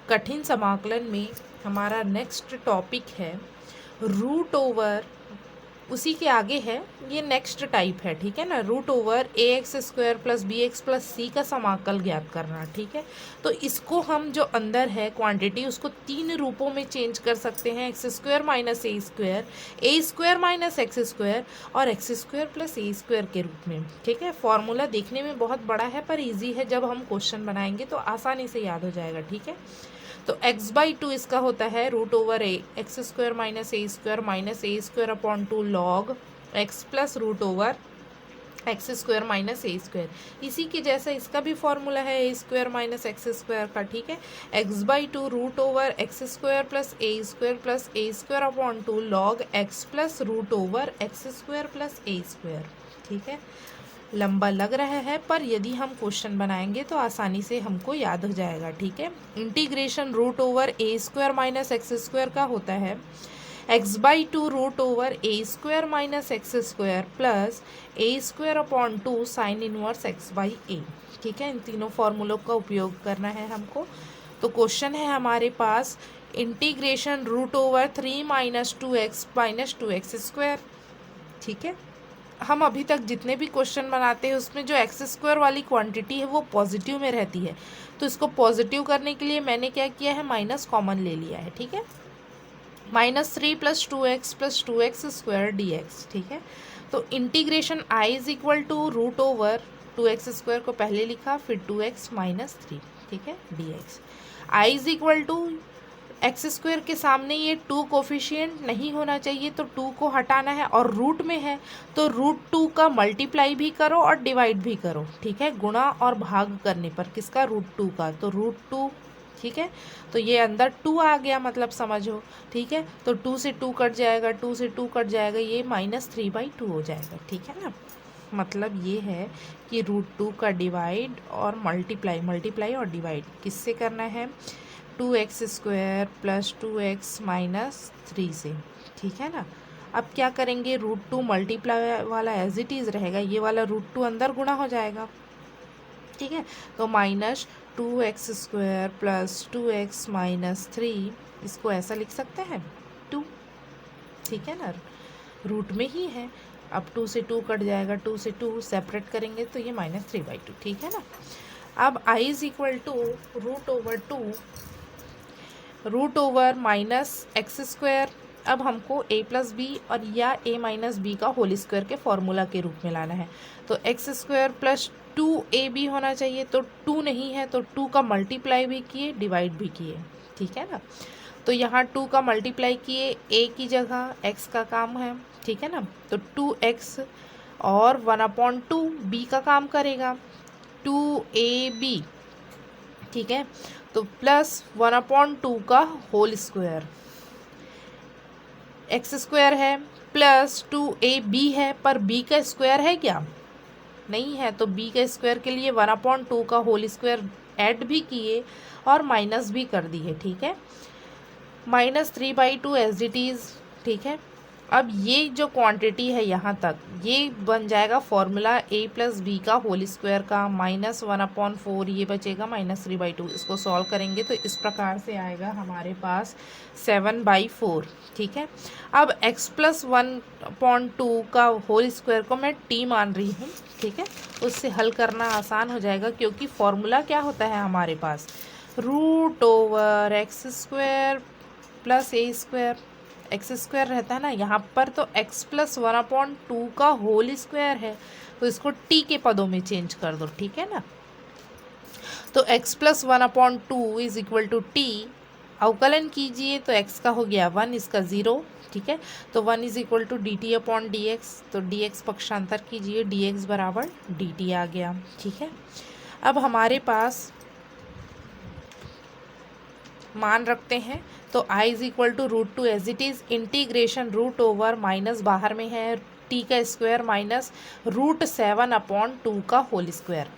कठिन समाकलन में हमारा नेक्स्ट टॉपिक है रूट ओवर, उसी के आगे है, ये नेक्स्ट टाइप है, ठीक है ना। Root over a x square plus b x plus c का समाकल ज्ञात करना, ठीक है। तो इसको हम जो अंदर है क्वांटिटी उसको तीन रूपों में चेंज कर सकते हैं, x square minus a square minus x square और x square plus a square के रूप में, ठीक है। फॉर्मूला देखने में बहुत बड़ा है पर इजी है, जब हम क्वेश्चन बनाएंगे तो आसानी से याद हो जाएगा, ठीक है। तो x/2 इसका होता है root over a x square minus a square upon 2 log x plus root over x square minus a square. इसी के जैसा इसका भी फॉर्मूला है a square minus x square का, ठीक है। x/2 root over x square plus a square upon 2 log x plus root over x square plus a square, ठीक है। लंबा लग रहा है पर यदि हम क्वेश्चन बनाएंगे तो आसानी से हमको याद हो जाएगा, ठीक है। Integration root over a square minus x square का होता है x/2 root over a square minus x square plus a square upon 2 sine inverse x/a, ठीक है। इन तीनों फॉर्मूलों का उपयोग करना है हमको। तो क्वेश्चन है हमारे पास integration root over 3 minus 2x square, ठीक है। हम अभी तक जितने भी क्वेश्चन बनाते हैं उसमें जो एक्स स्क्वायर वाली क्वांटिटी है वो पॉजिटिव में रहती है, तो इसको पॉजिटिव करने के लिए मैंने क्या किया है, माइनस कॉमन ले लिया है, ठीक है। -3 + 2x स्क्वायर dx, ठीक है। तो integration i is equal to root over 2x square को पहले लिखा, फिर 2x - 3, ठीक है, dx। i is equal to x square के सामने ये 2 कोफिशिएंट नहीं होना चाहिए, तो 2 को हटाना है, और रूट में है तो √2 का मल्टीप्लाई भी करो और डिवाइड भी करो, ठीक है। गुणा और भाग करने पर किसका, √2 का, तो √2, ठीक है। तो ये अंदर 2 आ गया, मतलब समझो, ठीक है। तो 2 से 2 कट जाएगा, 2 से 2 कट जाएगा, ये -3/2 हो जाएगा, ठीक है ना। मतलब ये है कि √2 का डिवाइड और मल्टीप्लाई और डिवाइड किससे करना है, 2x स्क्वायर प्लस 2x - 3 से, ठीक है ना। अब क्या करेंगे, √2 मल्टीप्लाई वाला एज इट इज़ रहेगा, ये वाला √2 अंदर गुणा हो जाएगा, ठीक है। तो -2x स्क्वायर प्लस 2x - 3, इसको ऐसा लिख सकते हैं 2, ठीक है ना, रूट में ही है। अब 2 से 2 कट जाएगा, 2 से 2 सेपरेट करेंगे तो ये -3/2, ठीक है ना। अब i is equal to root over 2 root over minus x square. अब हमको a + b और या a - b का होल स्क्वायर के फॉर्मूला के रूप में लाना है, तो एक्स स्क्वायर प्लस 2ab होना चाहिए, तो 2 नहीं है तो 2 का मल्टीप्लाई भी किए, डिवाइड भी किए, ठीक है ना। तो यहाँ 2 का मल्टीप्लाई किए, a की जगह x का काम है, ठीक है ना। तो 2x और 1/2 b का काम करेगा, 2ab, ठीक है। तो प्लस 1/2 का होल स्क्वायर, एक्स स्क्वायर है प्लस 2ab है, पर b का स्क्वायर है क्या, नहीं है, तो b का स्क्वायर के लिए 1/2 का होल स्क्वायर ऐड भी किए और माइनस भी कर दिए, ठीक है। -3/2 एज इट इज़, ठीक है। अब ये जो क्वांटिटी है यहाँ तक, ये बन जाएगा फॉर्मूला a + b का होल स्क्वायर का, -1/4, ये बचेगा -3/2। इसको सॉल्व करेंगे तो इस प्रकार से आएगा हमारे पास 7/4, ठीक है। अब x + 1/2 का होल स्क्वायर को मैं t मान रही हूँ, ठीक है। उससे हल करना आसान हो जाएगा, क्योंकि फॉर्मूला क्या होता है हमारे पास, root over x square plus a square, x square रहता है ना यहाँ पर, तो x + 1/2 का होल स्क्वायर है, तो इसको t के पदों में चेंज कर दो, ठीक है ना। तो x + 1/2 is equal to t, अवकलन कीजिए तो x का हो गया 1, इसका 0, ठीक है। तो 1 इज इक्वल टू dt/dx, तो dx पक्षांतर कीजिए, dx बराबर dt आ गया, ठीक है। अब हमारे पास मान रखते हैं, तो i is equal to √2 as it is, integration root over minus बाहर में है t का स्क्वायर माइनस √7/2 का होल स्क्वायर,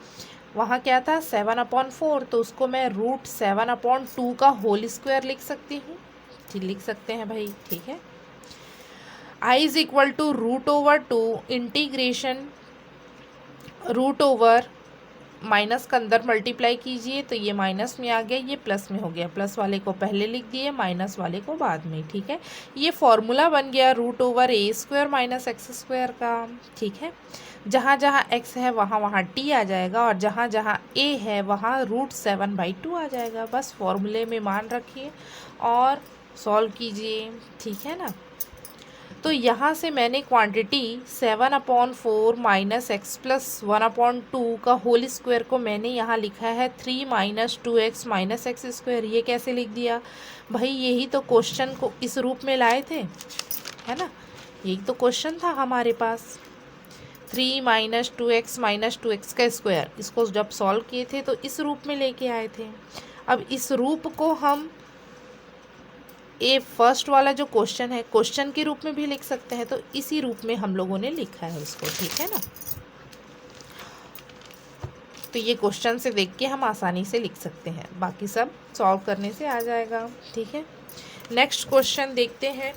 वहाँ क्या था 7/4, तो उसको मैं √7/2 का होल स्क्वायर लिख सकती हूँ, ठीक, लिख सकते हैं भाई, ठीक है। i is equal to √2 integration root over minus का अंदर मल्टीप्लाई कीजिए तो ये माइनस में आ गया, ये प्लस में हो गया, प्लस वाले को पहले लिख दिए, माइनस वाले को बाद में। ठीक है, ये फॉर्मूला बन गया root over a square minus x square का। ठीक है, जहाँ जहाँ x है वहाँ वहाँ t आ जाएगा, और जहाँ जहाँ a है वहाँ √7/2 आ जाएगा। बस फॉर्मूले में मान रखिए और सॉल्व कीजिए। ठीक है ना। तो यहाँ से मैंने क्वांटिटी 7/4 माइनस एक्स प्लस 1/2 का होल स्क्वायर को मैंने यहाँ लिखा है 3 minus 2x minus x square. ये कैसे लिख दिया भाई? यही तो क्वेश्चन को इस रूप में लाए थे, है ना। यही तो क्वेश्चन था हमारे पास, 3 माइनस 2x माइनस 2x का स्क्वायर। इसको जब सॉल्व किए थे तो इस रूप में लेके आए थे। अब इस रूप को हम ये फर्स्ट वाला जो क्वेश्चन है क्वेश्चन के रूप में भी लिख सकते हैं, तो इसी रूप में हम लोगों ने लिखा है उसको। ठीक है ना। तो ये क्वेश्चन से देख के हम आसानी से लिख सकते हैं, बाकी सब सॉल्व करने से आ जाएगा। ठीक है, नेक्स्ट क्वेश्चन देखते हैं।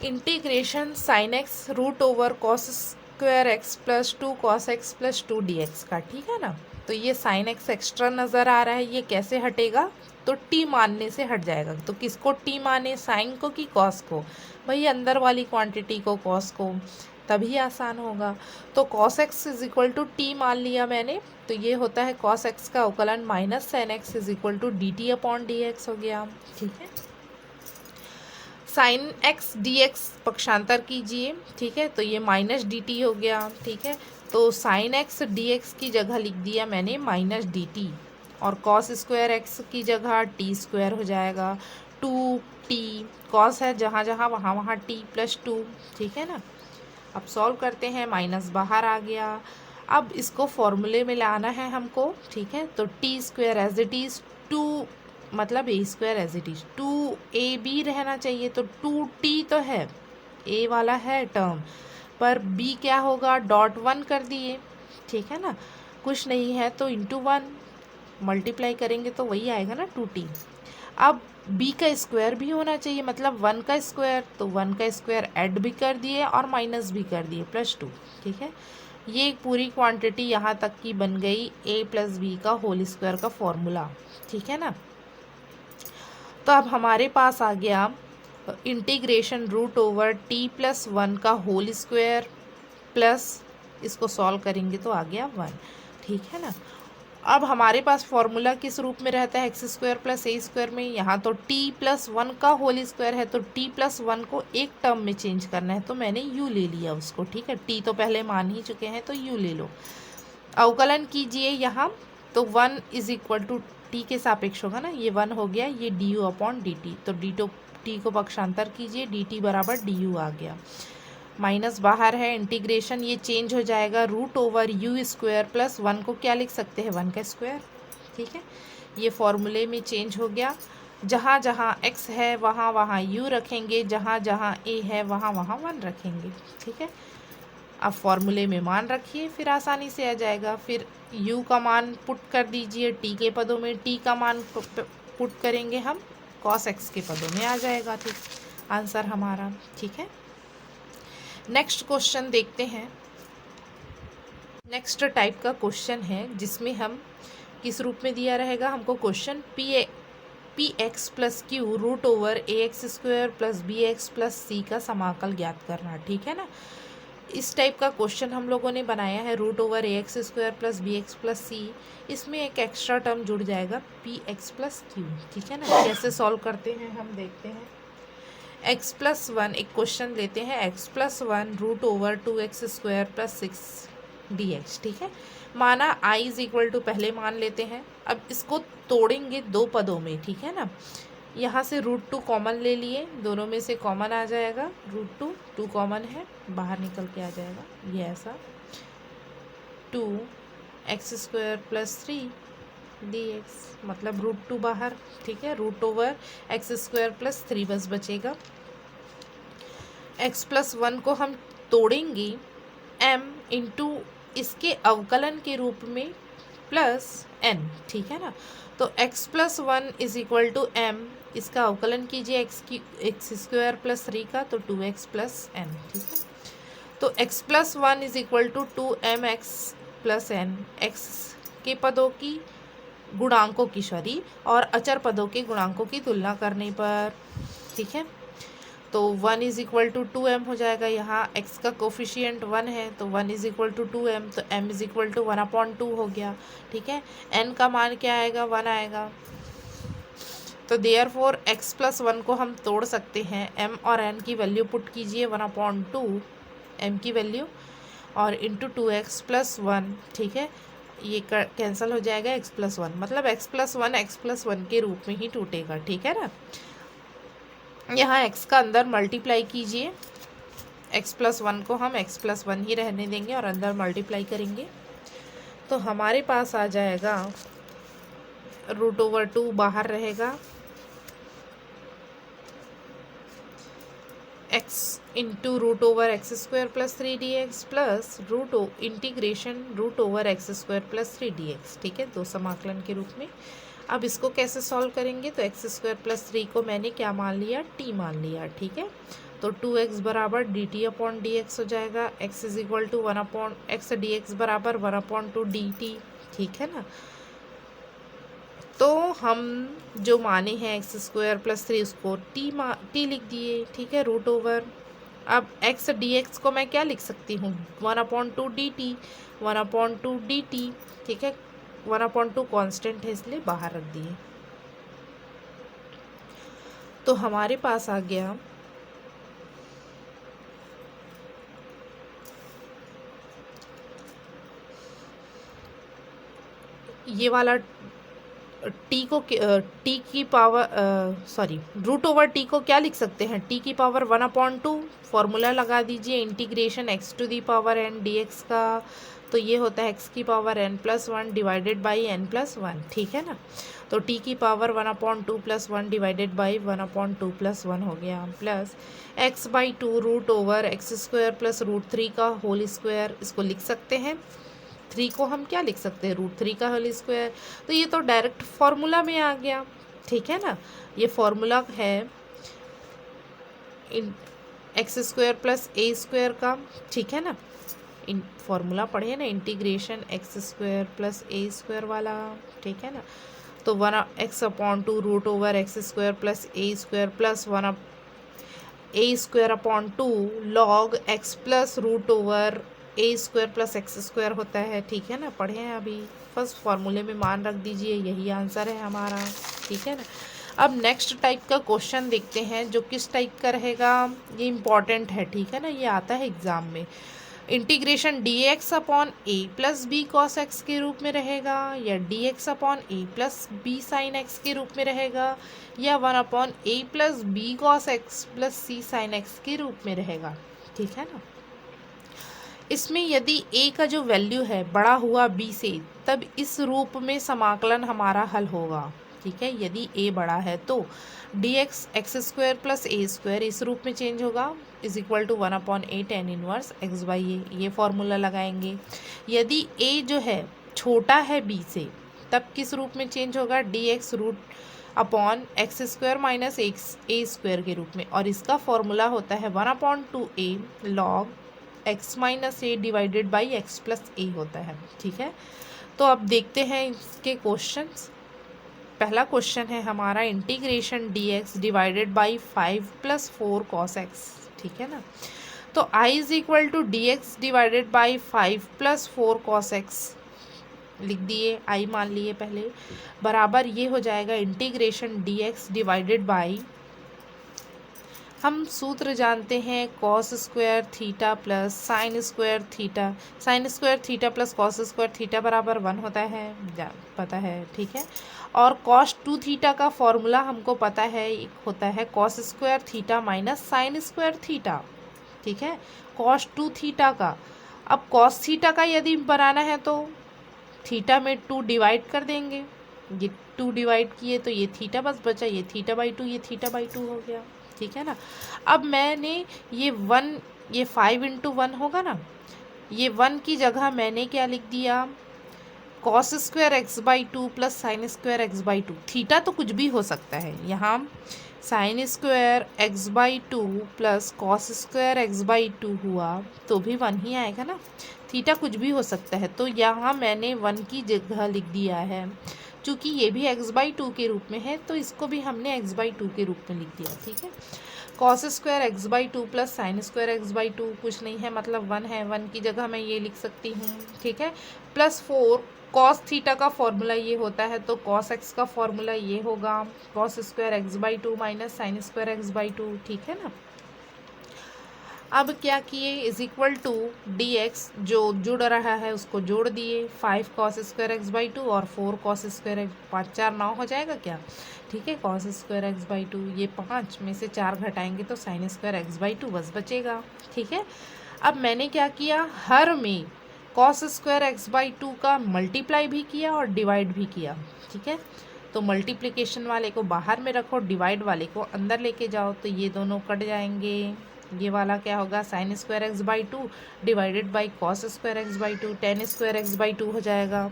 Integration sine x root over cos square x plus 2 cos x plus 2 dx का। ठीक है ना। तो ये साइन एक्स एक्स्ट्रा नज़र आ रहा है, ये कैसे हटेगा? तो t मानने से हट जाएगा। तो किसको t माने, साइन को कि कॉस को? भाई अंदर वाली क्वांटिटी को, कॉस को, तभी आसान होगा। तो cos x is equal to t मान लिया मैंने, तो ये होता है कॉस एक्स का अवकलन minus sine x is equal to dt/dx हो गया। ठीक है, साइन एक्स डी एक्स पक्षांतर कीजिए। ठीक है, तो ये माइनस डी टी हो गया। ठीक है, तो साइन एक्स डी एक्स की जगह लिख दिया मैंने माइनस डी टी, और कॉस स्क्वायर एक्स की जगह टी स्क्वायर हो जाएगा। 2t कॉस है जहाँ जहाँ वहाँ वहाँ t प्लस 2। ठीक है ना। अब सॉल्व करते हैं, माइनस बाहर आ गया। अब इसको फॉर्मूले में लाना है हमको। ठीक है, तो t square as it is 2 मतलब a square as it is 2ab रहना चाहिए। तो 2t तो है, a वाला है टर्म, पर b क्या होगा? डॉट 1 कर दिए। ठीक है ना, कुछ नहीं है तो इंटू 1 मल्टीप्लाई करेंगे तो वही आएगा ना 2t। अब b का स्क्वायर भी होना चाहिए, मतलब 1 का स्क्वायर, तो 1 का स्क्वायर ऐड भी कर दिए और माइनस भी कर दिए, प्लस 2। ठीक है, ये एक पूरी क्वांटिटी यहाँ तक की बन गई a प्लस बी का होल स्क्वायर का फॉर्मूला। ठीक है ना। तो अब हमारे पास आ गया integration root over t plus 1 का होल स्क्वायर प्लस, इसको सॉल्व करेंगे तो आ गया 1। ठीक है ना। अब हमारे पास फॉर्मूला किस रूप में रहता है? X square plus a square में। यहाँ तो t प्लस 1 का होल स्क्वायर है, तो t प्लस 1 को एक टर्म में चेंज करना है, तो मैंने u ले लिया उसको। ठीक है, t तो पहले मान ही चुके हैं तो u ले लो। अवकलन कीजिए यहाँ, तो 1 इज इक्वल टू टी के सापेक्ष होगा ना, ये 1 हो गया, ये du/dt, तो टी को पक्षांतर कीजिए, dt बराबर du आ गया। माइनस बाहर है, इंटीग्रेशन ये चेंज हो जाएगा root over u square plus 1 को क्या लिख सकते हैं? 1 का स्क्वायर। ठीक है, ये फॉर्मूले में चेंज हो गया। जहाँ जहाँ x है वहाँ वहाँ u रखेंगे, जहाँ जहाँ a है वहाँ वहाँ 1 रखेंगे। ठीक है, अब फॉर्मूले में मान रखिए, फिर आसानी से आ जाएगा। फिर u का मान पुट कर दीजिए t के पदों में, t का मान पुट करेंगे हम cos x के पदों में, आ जाएगा। ठीक, आंसर हमारा। ठीक है, नेक्स्ट क्वेश्चन देखते हैं। नेक्स्ट टाइप का क्वेश्चन है जिसमें हम किस रूप में दिया रहेगा हमको question, p x plus q root over a x square plus b x plus c का समाकल ज्ञात करना। ठीक है ना। इस टाइप का क्वेश्चन हम लोगों ने बनाया है, root over a x square plus b x plus c, इसमें एक एक्स्ट्रा टर्म जुड़ जाएगा पी एक्स प्लस क्यू। ठीक है ना। कैसे सॉल्व करते हैं हम देखते हैं। x प्लस 1 एक क्वेश्चन लेते हैं, x plus 1 root over 2x square plus 6 dx। ठीक है, माना i इज इक्वल टू, पहले मान लेते हैं। अब इसको तोड़ेंगे दो पदों में। ठीक है ना, यहाँ से √2 कॉमन ले लिए, दोनों में से कॉमन आ जाएगा, √2 कॉमन है, बाहर निकल के आ जाएगा, ये ऐसा 2x स्क्वायर प्लस 3 dx, मतलब √2 बाहर। ठीक है, root over x square plus 3 बस बचेगा। x प्लस 1 को हम तोड़ेंगे m इंटू इसके अवकलन के रूप में प्लस n। ठीक है ना, तो x plus 1 is equal to m, इसका अवकलन कीजिए एक्स स्क्वायर प्लस 3 का, तो 2x प्लस n। ठीक है, तो x plus one is equal to 2mx plus n, x के पदों की गुणांकों की सॉरी और अचर पदों के गुणांकों की तुलना करने पर, ठीक है। तो 1 इज इक्वल टू 2m हो जाएगा, यहाँ x का कोफिशिएंट 1 है तो 1 इज इक्वल टू 2m, तो m इज इक्वल टू 1/2 हो गया, ठीक है। n का मान क्या आएगा, 1 आएगा। तो देयरफॉर x प्लस 1 को हम तोड़ सकते हैं, m और n की वैल्यू पुट कीजिए 1/2 m की वैल्यू और इंटू 2x प्लस 1, ठीक है। ये कैंसिल हो जाएगा, x प्लस 1 मतलब x प्लस 1 x प्लस 1 के रूप में ही टूटेगा, ठीक है ना। यहाँ x का अंदर मल्टीप्लाई कीजिए, x प्लस 1 को हम x प्लस 1 ही रहने देंगे और अंदर मल्टीप्लाई करेंगे तो हमारे पास आ जाएगा √2 बाहर रहेगा, x into √x² plus 3dx plus integration √x² plus 3dx, ठीक है, दो समाकलन के रूप में। अब इसको कैसे सॉल्व करेंगे, तो x² प्लस 3 को मैंने क्या मान लिया, t मान लिया, ठीक है। तो 2x बराबर dt/dx हो जाएगा, x is equal to 1/x dx बराबर 1/2 dt, ठीक है ना। तो हम जो माने हैं x² प्लस 3 उसको t लिख दिए, ठीक है, √। अब x dx को मैं क्या लिख सकती हूँ, 1/2 dt, 1/2 dt, ठीक है। 1/2 कांस्टेंट है इसलिए बाहर रख दिए। तो हमारे पास आ गया ये वाला टी को टी की पावर √t को क्या लिख सकते हैं, t की पावर 1/2, फॉर्मूला लगा दीजिए इंटीग्रेशन x⁴n dx का, तो ये होता है x की power n+1 divided by n+1, ठीक है ना। तो t की power 1/2 plus 1 divided by 1/2 plus 1 हो गया, प्लस x/2 √x² प्लस √3 का होल स्क्वायर, इसको लिख सकते हैं 3 को हम क्या लिख सकते हैं, √3 का होल स्क्वायर। तो ये तो डायरेक्ट फॉर्मूला में आ गया, ठीक है ना। ये फॉर्मूला है x² प्लस a² का, ठीक है ना। फॉर्मूला पढ़े ना, इंटीग्रेशन x² प्लस a² वाला, ठीक है ना। तो 1x/2 √x² plus a² plus 1 a²/2 log x plus √a² plus x² होता है, ठीक है ना। पढ़े हैं अभी, फर्स्ट फॉर्मूले में मान रख दीजिए, यही आंसर है हमारा, ठीक है ना। अब नेक्स्ट टाइप का क्वेश्चन देखते हैं, जो किस टाइप का रहेगा, ये इम्पॉर्टेंट है, ठीक है ना, ये आता है एग्जाम में। Integration dx/a plus b cos x के रूप में रहेगा, या dx/a plus b sin x के रूप में रहेगा, या 1/a plus b cos x plus c sin x के रूप में रहेगा, ठीक है ना। इसमें यदि a का जो वैल्यू है बड़ा हुआ b से, तब इस रूप में समाकलन हमारा हल होगा, ठीक है। यदि a बड़ा है तो dx x² प्लस a² इस रूप में चेंज होगा, is equal to 1/a tan inverse x/a, ये फॉर्मूला लगाएंगे। यदि a जो है छोटा है b से, तब किस रूप में चेंज होगा, dx √x² माइनस a² के रूप में, और इसका फॉर्मूला होता है 1/2a log x minus a divided by x plus a होता है, ठीक है। तो अब देखते हैं इसके क्वेश्चंस। पहला क्वेश्चन है हमारा integration dx divided by 5 plus 4 cos x, ठीक है ना। तो I is equal to dx divided by 5 plus 4 cos x लिख दिए, I मान लिए पहले, बराबर ये हो जाएगा इंटीग्रेशन dx डिवाइडेड बाई, हम सूत्र जानते हैं cos² theta plus sin² theta, sin² theta plus cos² theta बराबर 1 होता है, पता है, ठीक है। और cos2 थीटा का फॉर्मूला हमको पता है, एक होता है cos² theta minus sin² theta, ठीक है, cos2 थीटा का। अब cos थीटा का यदि बनाना है तो थीटा में 2 डिवाइड कर देंगे, ये 2 डिवाइड किए तो ये थीटा बस बचा, ये θ/2, ये θ/2 हो गया, ठीक है ना। अब मैंने ये 5 × 1 होगा ना, ये 1 की जगह मैंने क्या लिख दिया, cos² x/2 plus sin² x/2, theta तो कुछ भी हो सकता है, यहाँ sign square x by two plus cos square x by to हुआ तो भी वन ही आएगा ना। थीटा कुछ भी हो सकता है, तो यहाँ मैंने वन की जगह लिख दिया है। चूँकि ये भी एक्स बाई टू के रूप में है तो इसको भी हमने एक्स बाई टू के रूप में लिख दिया, ठीक है। Cos square x by two plus sign square x by to कुछ नहीं है, मतलब वन है, वन की जगह मैं ये लिख सकती हूँ, ठीक है। प्लस 4 कॉस थीटा का फॉर्मूला ये होता है तो कॉस एक्स का फॉर्मूला ये होगा cos square x by two minus sine square x by two, ठीक है ना। अब क्या किए, is equal to d x जो जुड़ रहा है उसको जोड़ दिए, 5 cos square x by two और 4 कॉस स्क्वायर एक्स, 5 4 9 हो जाएगा क्या, ठीक है। Cos square x by to, ये 5 में से 4 घटाएंगे तो sign square x by to बस बचेगा, ठीक है। अब मैंने क्या किया, हर में cos square x by to का मल्टीप्लाई भी किया और डिवाइड भी किया, ठीक है। तो मल्टीप्लिकेशन वाले को बाहर में रखो, डिवाइड वाले को अंदर लेके जाओ, तो ये दोनों कट जाएंगे। ये वाला क्या होगा, sign square x by two divided by cos square x by to, ten square x by to हो जाएगा।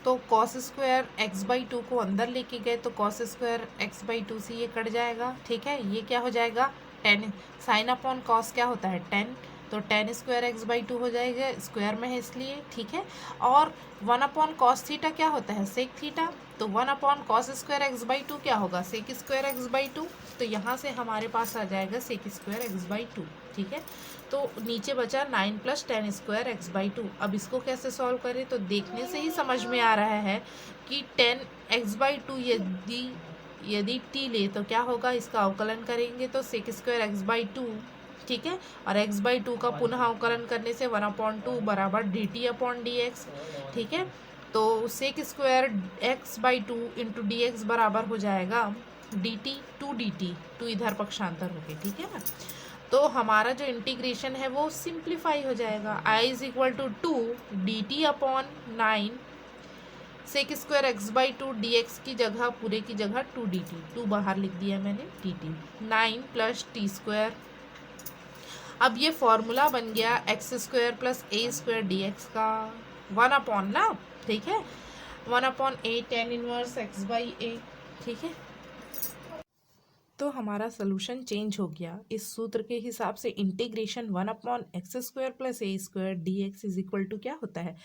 तो cos square x by to को अंदर लेके गए तो cos square x by to से ये कट जाएगा, ठीक है। ये क्या हो जाएगा, टेन, साइन अपॉन कॉस क्या होता है, टेन, तो ten square x by to हो जाएगा, स्क्वायर में है इसलिए, ठीक है। और वन अपॉन कॉस थीटा क्या होता है, सेक थीटा, तो one upon cos square x by two क्या होगा, sec square x by two, तो यहाँ से हमारे पास आ जाएगा sec square x by two, ठीक है। तो नीचे बचा 9 plus ten square x by two. अब इसको कैसे सॉल्व करें, तो देखने से ही समझ में आ रहा है कि 10 एक्स बाई टू यदि टी ले तो क्या होगा, इसका अवकलन करेंगे तो sec square x by two, ठीक है। और एक्स बाई टू का पुनः अवकलन करने से 1/2 बराबर d t upon d x, ठीक है। तो sec square x by two into d x बराबर हो जाएगा डी टी, टू इधर पक्षांतर हो गए, ठीक है ना। तो हमारा जो इंटीग्रेशन है वो सिंप्लीफाई हो जाएगा, I is equal to 2 d t upon 9 sec square x by two d x की जगह, पूरे की जगह 2 डी टी, 2 बाहर लिख दिया मैंने, d t 9 plus t square. अब ये फॉर्मूला बन गया x square plus a square d x का, 1 अपॉन ना, ठीक है, 1 upon a tan inverse x by a, ठीक है। तो हमारा सोल्यूशन चेंज हो गया। इस सूत्र के हिसाब से integration 1 upon x square plus a square d x is equal to क्या होता है,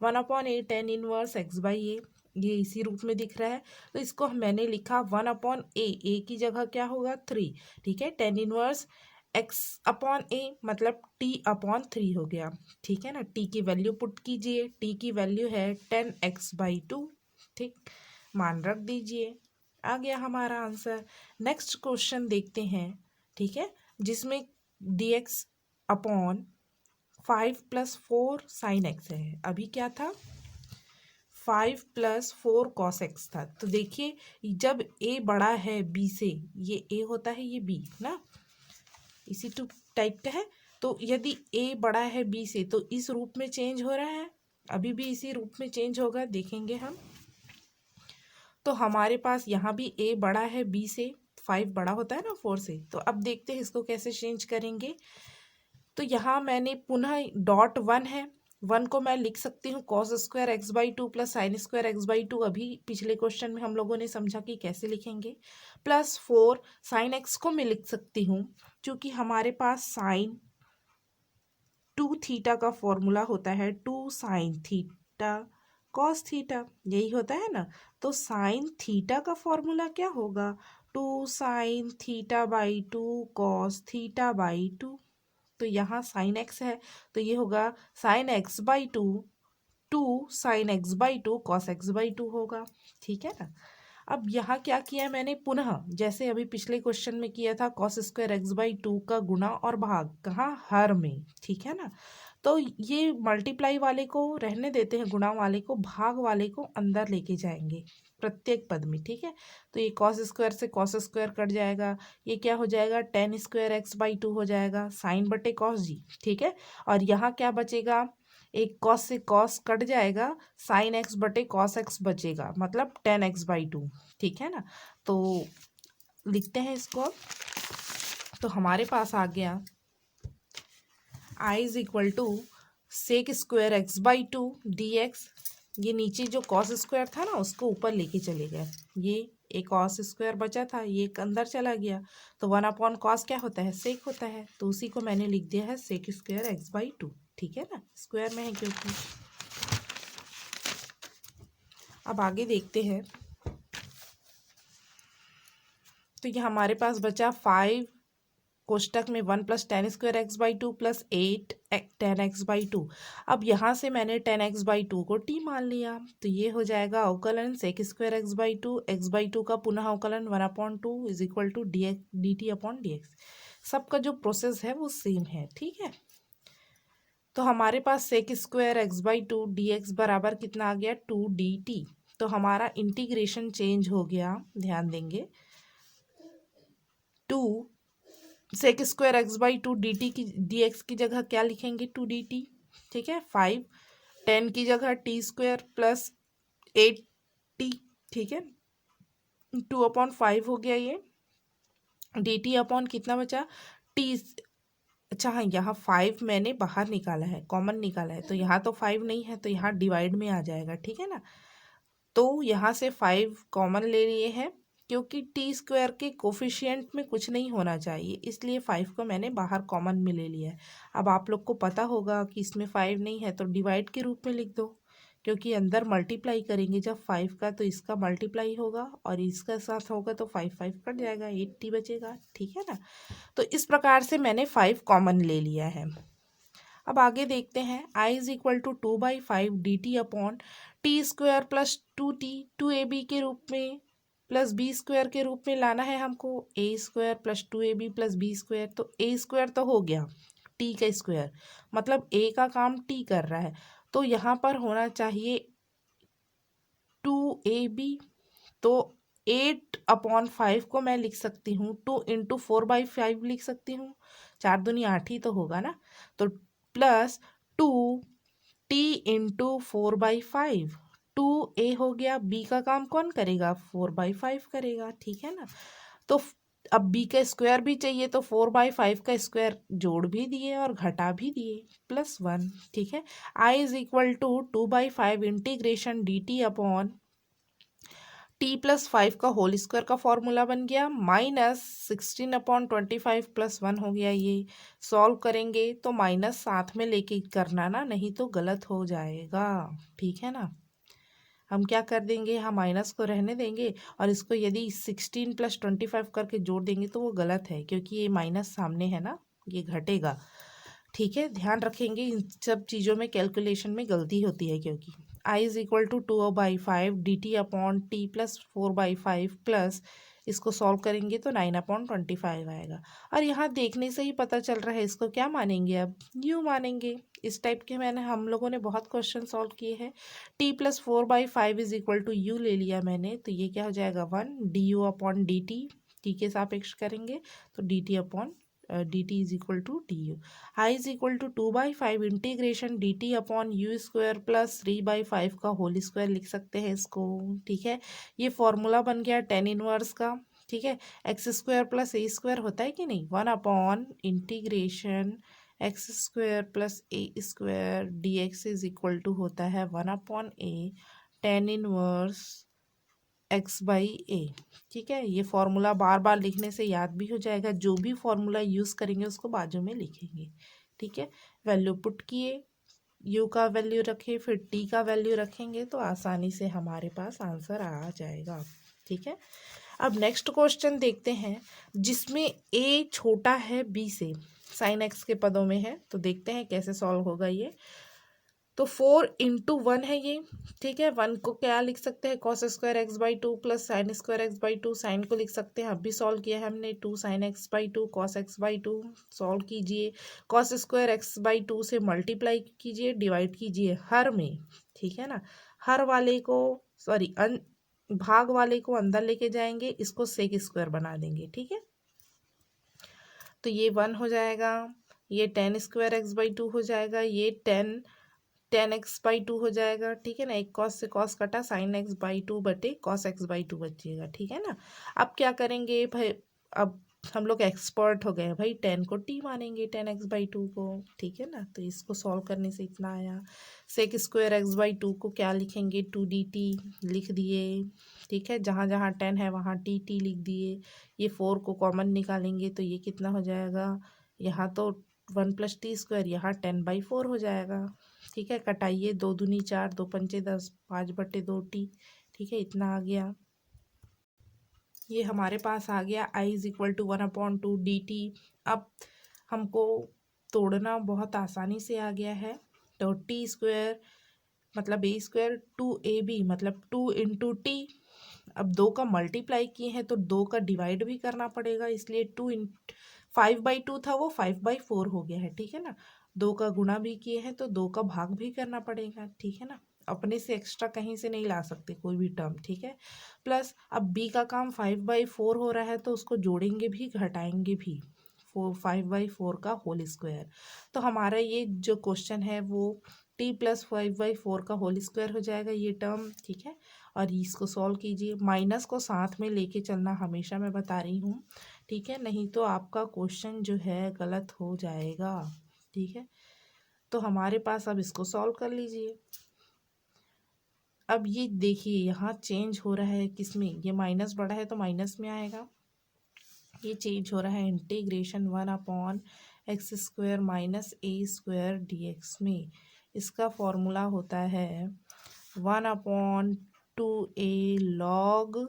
1 upon a tan inverse x by a, ये इसी रूप में दिख रहा है। तो इसको मैंने लिखा 1 अपॉन ए की जगह क्या होगा 3, ठीक है, टेन इनवर्स एक्स अपॉन ए मतलब टी अपॉन 3 हो गया, ठीक है ना। टी की वैल्यू पुट कीजिए, टी की वैल्यू है 10x/2, ठीक, मान रख दीजिए, आ गया हमारा आंसर। नेक्स्ट क्वेश्चन देखते हैं, ठीक है, जिसमें dx upon 5 plus 4 sine x है। अभी क्या था, 5 प्लस 4 कॉस एक्स था। तो देखिए जब a बड़ा है b से, ये a होता है ये b ना, इसी टाइप का है। तो यदि a बड़ा है b से तो इस रूप में चेंज हो रहा है, अभी भी इसी रूप में चेंज होगा, देखेंगे हम। तो हमारे पास यहाँ भी a बड़ा है b से, 5 बड़ा होता है ना 4 से। तो अब देखते हैं इसको कैसे चेंज करेंगे। तो यहाँ मैंने पुनः डॉट 1 है, 1 को मैं लिख सकती हूँ cos square x by two plus sign square x by to, अभी पिछले क्वेश्चन में हम लोगों ने समझा कि कैसे लिखेंगे। प्लस 4 साइन एक्स को मैं लिख सकती हूँ, क्योंकि हमारे पास साइन 2 थीटा का फॉर्मूला होता है 2 साइन थीटा कॉस थीटा, यही होता है ना। तो साइन थीटा का फॉर्मूला क्या होगा, 2 sine theta by 2 cos theta by 2। तो यहाँ साइन एक्स है तो ये होगा sine x by 2, 2 sine x by 2 cos x by 2 होगा, ठीक है ना। अब यहाँ क्या किया मैंने, पुनः जैसे अभी पिछले क्वेश्चन में किया था cos square x by to का गुणा और भाग, कहाँ, हर में, ठीक है ना। तो ये मल्टीप्लाई वाले को रहने देते हैं, गुणा वाले को, भाग वाले को अंदर लेके जाएंगे प्रत्येक पद में, ठीक है। तो ये कॉस स्क्वायर से कॉस स्क्वायर कट जाएगा, ये क्या हो जाएगा ten square x by to हो जाएगा, साइन बटे कॉस जी, ठीक है। और यहाँ क्या बचेगा, एक कॉस से कॉस कट जाएगा, साइन एक्स बटे कॉस एक्स बचेगा, मतलब 10x/2, ठीक है ना। तो लिखते हैं इसको। तो हमारे पास आ गया i is equal to sec square x by two d x ये नीचे जो कॉस स्क्वायर था ना उसको ऊपर लेके चले गए, ये एक कॉस स्क्वायर बचा था, ये एक अंदर चला गया, तो 1 अपॉन कॉस क्या होता है, सेक होता है, तो उसी को मैंने लिख दिया है सेक स्क्वायर x/2। ठीक है ना, स्क्वायर में है क्योंकि। अब आगे देखते हैं, तो ये हमारे पास बचा 5 कोष्टक में 1 + tan² x/2 + 8 tan x/2। अब यहाँ से मैंने tan x/2 को t मान लिया, तो ये हो जाएगा अवकलन sec² x/2 का पुनः अवकलन 1/2 = dt/dx। सबका जो प्रोसेस है वो सेम है। ठीक है, तो हमारे पास sec² x/2 dx बराबर कितना आ गया, 2dt। तो हमारा इंटीग्रेशन चेंज हो गया, ध्यान देंगे, 2 sec² x/2 dt की dx की जगह क्या लिखेंगे, 2dt। ठीक है, 5 10 की जगह t² + 8t। ठीक है, 2/5 हो गया ये, dt अपॉन कितना बचा, t। अच्छा हाँ, यहाँ 5 मैंने बाहर निकाला है, कॉमन निकाला है, तो यहाँ तो 5 नहीं है, तो यहाँ डिवाइड में आ जाएगा। ठीक है ना, तो यहाँ से 5 कॉमन ले लिए हैं, क्योंकि t² के कोफिशिएंट में कुछ नहीं होना चाहिए, इसलिए 5 को मैंने बाहर कॉमन में ले लिया है। अब आप लोग को पता होगा कि इसमें 5 नहीं है, तो डिवाइड के रूप में लिख दो, क्योंकि अंदर मल्टीप्लाई करेंगे जब 5 का, तो इसका मल्टीप्लाई होगा और इसका साथ होगा, तो 5 5 कट जाएगा, 8t बचेगा। ठीक है ना, तो इस प्रकार से मैंने 5 कॉमन ले लिया है। अब आगे देखते हैं, I = 2/5 dt/t² + 2t 2ab के रूप में प्लस b² के रूप में लाना है हमको, a² + 2ab + b²। तो a² तो हो गया, t का स्क्वायर, मतलब a का काम t कर रहा है, तो यहाँ पर होना चाहिए 2ab। तो 8/5 को मैं लिख सकती हूँ 2 × 4/5 लिख सकती हूँ, 4 दूनी 8 ही तो होगा ना, तो प्लस 2t × 4/5, 2a हो गया, b का काम कौन करेगा, 4/5 करेगा। ठीक है ना, तो अब b का स्क्वायर भी चाहिए, तो 4/5 का स्क्वायर जोड़ भी दिए और घटा भी दिए, +1। ठीक है, I = 2/5 इंटीग्रेशन dt/t + 5 का होल स्क्वायर का फॉर्मूला बन गया, -16/25 + 1 हो गया। ये सॉल्व करेंगे तो माइनस साथ में लेके करना ना, नहीं तो गलत हो जाएगा। ठीक है ना, हम क्या कर देंगे, हम माइनस को रहने देंगे, और इसको यदि 16 + 25 करके जोड़ देंगे तो वो गलत है, क्योंकि ये माइनस सामने है ना, ये घटेगा। ठीक है, ध्यान रखेंगे, इन सब चीज़ों में कैलकुलेशन में गलती होती है, क्योंकि I = 2/5 dt/t + 4/5 प्लस इसको सॉल्व करेंगे तो 9/25 आएगा। और यहाँ देखने से ही पता चल रहा है, इसको क्या मानेंगे, अब u मानेंगे। इस टाइप के मैंने हम लोगों ने बहुत क्वेश्चन सॉल्व किए हैं। t + 4/5 = u ले लिया मैंने, तो ये क्या हो जाएगा, 1 du/dt, t के सापेक्ष करेंगे तो dt = du। I = 2/5 integration dt/u² + 3/5 का होल स्क्वायर लिख सकते हैं इसको। ठीक है, ये फॉर्मूला बन गया tan इनवर्स का। ठीक है, x² + a² होता है कि नहीं, 1 इंटीग्रेशन x² + a² dx = होता है 1/a tan इनवर्स x/a। ठीक है, ये फॉर्मूला बार बार लिखने से याद भी हो जाएगा, जो भी फॉर्मूला यूज़ करेंगे उसको बाजू में लिखेंगे। ठीक है, वैल्यू पुट किए, u का वैल्यू रखे, फिर t का वैल्यू रखेंगे, तो आसानी से हमारे पास आंसर आ जाएगा। ठीक है, अब नेक्स्ट क्वेश्चन देखते हैं, जिसमें a छोटा है b से, sin x के पदों में है, तो देखते हैं कैसे सॉल्व होगा ये। तो 4 × 1 है ये। ठीक है, 1 को क्या लिख सकते हैं, cos² x/2 + sin² x/2, sign को लिख सकते हैं, अब भी सॉल्व किया है हमने, 2 sin x/2 cos x/2, solve कीजिए, cos² x/2 से मल्टीप्लाई कीजिए, डिवाइड कीजिए हर में। ठीक है ना, हर वाले को, सॉरी भाग वाले को अंदर लेके जाएंगे, इसको sec² बना देंगे। ठीक है, तो ये 1 हो जाएगा, ये tan² x/2 हो जाएगा, ये tan x/2 हो जाएगा। ठीक है ना, एक cos से cos कटा, sin x/2 बटे cos x/2 बचिएगा। ठीक है ना, अब क्या करेंगे भाई, अब हम लोग एक्सपर्ट हो गए भाई, 10 को टी मानेंगे, 10x/2 को, ठीक है ना। तो इसको सॉल्व करने से इतना आया। सेक स्क्वायर x/2 को क्या लिखेंगे, 2dt लिख दिए, ठीक है। जहाँ जहाँ 10 है वहाँ टी लिख दिए। ये 4 को कॉमन निकालेंगे तो ये कितना हो जाएगा, यहाँ तो 1 + t², यहाँ 10/4 हो जाएगा, ठीक है। कटाइए, 2 दूनी 4, 2 पंचे 10, 5/2t, ठीक है। इतना आ गया। ये हमारे पास आ गया I = 1/2 dt। अब हमको तोड़ना बहुत आसानी से आ गया है। तो t² मतलब a² 2ab मतलब 2 × t। अब 2 का मल्टीप्लाई किए हैं तो 2 का डिवाइड भी करना पड़ेगा, इसलिए 5/2 था वो 5/4 हो गया है, ठीक है ना। 2 का गुणा भी किए हैं तो 2 का भाग भी करना पड़ेगा, ठीक है ना। अपने से एक्स्ट्रा कहीं से नहीं ला सकते कोई भी टर्म, ठीक है। प्लस अब b का काम 5/4 हो रहा है तो उसको जोड़ेंगे भी घटाएंगे भी, 5/4 का होल स्क्वायर। तो हमारा ये जो क्वेश्चन है वो t + 5/4 का होल स्क्वायर हो जाएगा ये टर्म, ठीक है। और इसको सॉल्व कीजिए। माइनस को साथ में लेके चलना हमेशा मैं बता रही हूँ, ठीक है, नहीं तो आपका क्वेश्चन जो है गलत हो जाएगा, ठीक है। तो हमारे पास अब इसको सॉल्व कर लीजिए। अब ये देखिए यहाँ चेंज हो रहा है किसमें, ये माइनस बढ़ा है तो माइनस में आएगा। ये चेंज हो रहा है इंटीग्रेशन 1/(x² - a² dx में। इसका फॉर्मूला होता है 1/2a log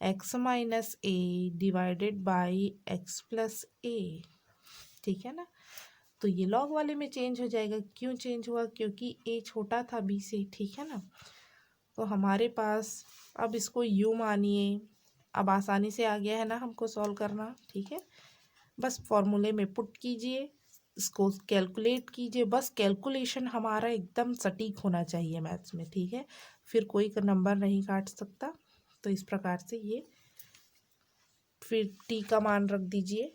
x - a divided by x + a, ठीक है ना। तो ये लॉग वाले में चेंज हो जाएगा। क्यों चेंज हुआ, क्योंकि a छोटा था b से, ठीक है ना। तो हमारे पास अब इसको u मानिए। अब आसानी से आ गया है ना हमको सॉल्व करना, ठीक है। बस फॉर्मूले में पुट कीजिए, इसको कैलकुलेट कीजिए। बस कैलकुलेशन हमारा एकदम सटीक होना चाहिए मैथ्स में, ठीक है। फिर कोई का नंबर नहीं काट सकता। तो इस प्रकार से ये फिर t का मान रख दीजिए,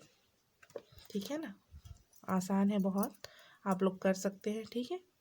ठीक है ना। आसान है बहुत, आप लोग कर सकते हैं, ठीक है।